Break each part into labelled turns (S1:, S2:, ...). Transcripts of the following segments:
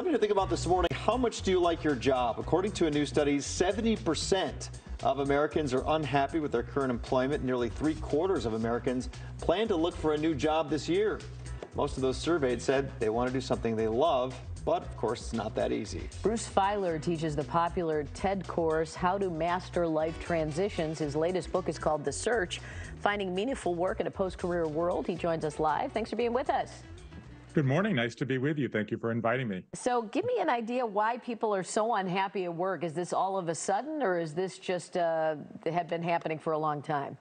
S1: Something to think about this morning. How much do you like your job? According to a new study, 70% of Americans are unhappy with their current employment. Nearly 3/4 of Americans plan to look for a new job this year. Most of those surveyed said they want to do something they love, but of course, it's not that easy.
S2: Bruce Feiler teaches the popular TED course, How to Master Life Transitions. His latest book is called The Search, Finding Meaningful Work in a Post-Career World. He joins us live. Thanks for being with us.
S3: Good morning. Nice to be with you. Thank you for inviting me.
S2: So give me an idea why people are so unhappy at work. Is this all of a sudden, or is this just had been happening for a long time?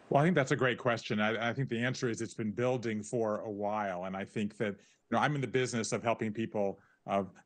S3: Well, I think that's a great question. I think the answer is it's been building for a while. And I think that I'm in the business of helping people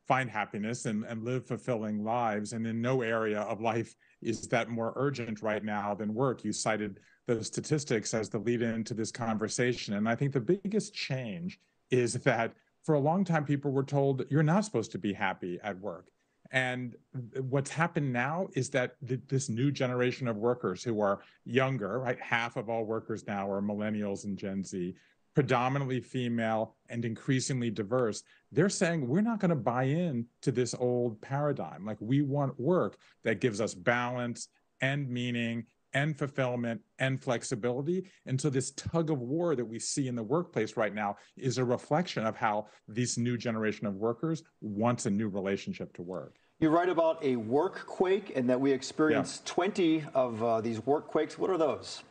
S3: find happiness and live fulfilling lives. And in no area of life is that more urgent right now than work. You cited those statistics as the lead into this conversation. And I think the biggest change is that for a long time, people were told you're not supposed to be happy at work. And what's happened now is that this new generation of workers who are younger, right? Half of all workers now are millennials and Gen Z, predominantly female and increasingly diverse. They're saying we're not going to buy in to this old paradigm. Like, we want work that gives us balance and meaning and fulfillment and flexibility. And so this tug of war that we see in the workplace right now is a reflection of how this new generation of workers wants a new relationship to work.
S1: You write about a work quake and that we experienced 20 of these work quakes. What are those?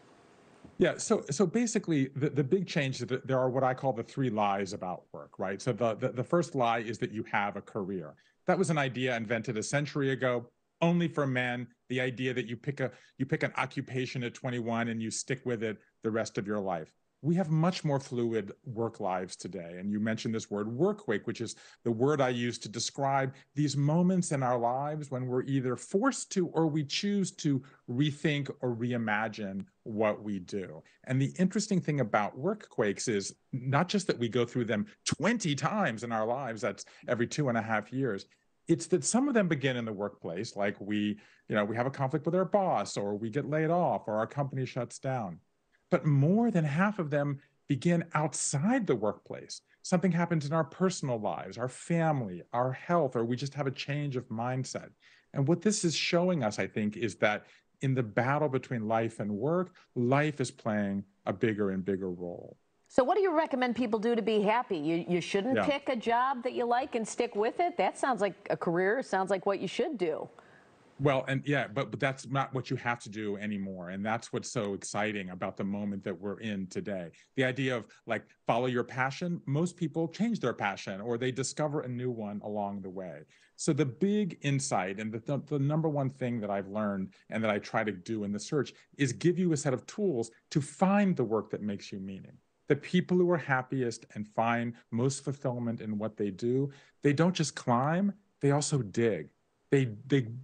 S3: Yeah, so basically, the big change is that there are what I call the three lies about work, right? So the first lie is that you have a career. That was an idea invented a century ago, only for men. The idea that you pick an occupation at 21 and you stick with it the rest of your life. We have much more fluid work lives today. And you mentioned this word workquake, which is the word I use to describe these moments in our lives when we're either forced to or we choose to rethink or reimagine what we do. And the interesting thing about workquakes is not just that we go through them 20 times in our lives, that's every 2.5 years. It's that some of them begin in the workplace, like we have a conflict with our boss, or we get laid off, or our company shuts down. But more than half of them begin outside the workplace. Something happens in our personal lives, our family, our health, or we just have a change of mindset. And what this is showing us, I think, is that in the battle between life and work, life is playing a bigger and bigger role.
S2: So what do you recommend people do to be happy? You shouldn't
S3: Yeah.
S2: pick a job that you like and stick with it? That sounds like a career. Sounds like what you should do.
S3: Well, and yeah, but that's not what you have to do anymore. And that's what's so exciting about the moment that we're in today. The idea of like follow your passion, most people change their passion or they discover a new one along the way. So the big insight and the number one thing that I've learned and that I try to do in the search is give you a set of tools to find the work that makes you meaning. The people who are happiest and find most fulfillment in what they do, they don't just climb, they also dig. They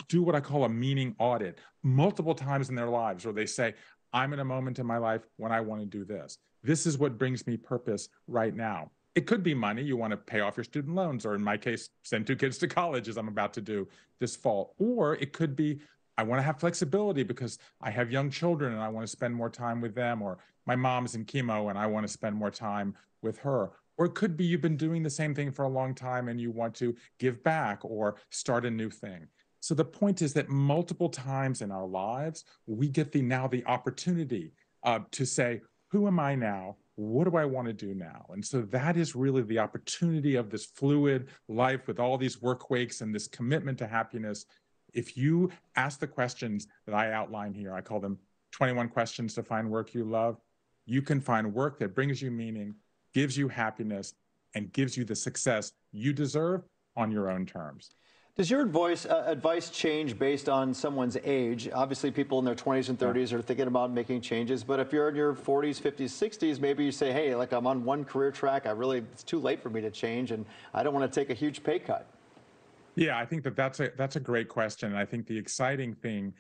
S3: do what I call a meaning audit multiple times in their lives, where they say, I'm in a moment in my life when I want to do this. This is what brings me purpose right now. It could be money. You want to pay off your student loans, or in my case, send 2 kids to college, as I'm about to do this fall. Or it could be, I want to have flexibility because I have young children and I want to spend more time with them, or my mom's in chemo and I want to spend more time with her. Or it could be you've been doing the same thing for a long time and you want to give back or start a new thing. So the point is that multiple times in our lives, we get the opportunity to say, who am I now? What do I want to do now? And so that is really the opportunity of this fluid life with all these workquakes and this commitment to happiness. If you ask the questions that I outline here, I call them 21 questions to find work you love, you can find work that brings you meaning, gives you happiness, and gives you the success you deserve on your own terms.
S1: Does your advice change based on someone's age? Obviously, people in their 20s and 30s are thinking about making changes. But if you're in your 40s, 50s, 60s, maybe you say, hey, like I'm on one career track. It's too late for me to change, and I don't want to take a huge pay cut.
S3: Yeah, I think that's a great question. And I think the exciting thing,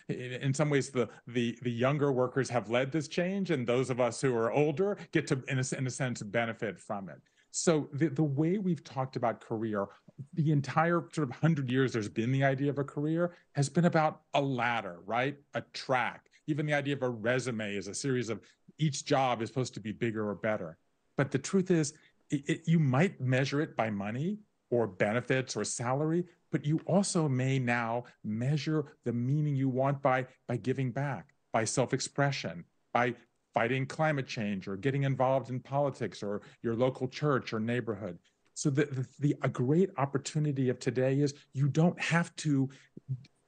S3: in some ways, the younger workers have led this change, and those of us who are older get to, in a sense, benefit from it. So the way we've talked about career, the entire sort of 100 years there's been the idea of a career has been about a ladder, right? A track. Even the idea of a resume is a series of each job is supposed to be bigger or better. But the truth is, you might measure it by money, or benefits or salary, but you also may now measure the meaning you want by giving back, by self-expression, by fighting climate change or getting involved in politics or your local church or neighborhood. So a great opportunity of today is you don't have to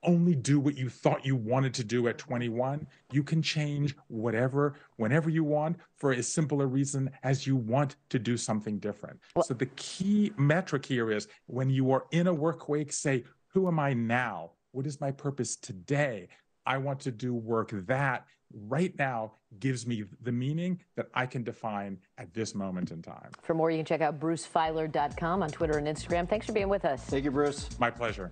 S3: only do what you thought you wanted to do at 21. You can change whatever, whenever you want, for as simple a reason as you want to do something different. So the key metric here is when you are in a work week, say, who am I now? What is my purpose today? I want to do work that right now gives me the meaning that I can define at this moment in time.
S2: For more, you can check out brucefeiler.com on Twitter and Instagram. Thanks for being with us.
S1: Thank you, Bruce.
S3: My pleasure.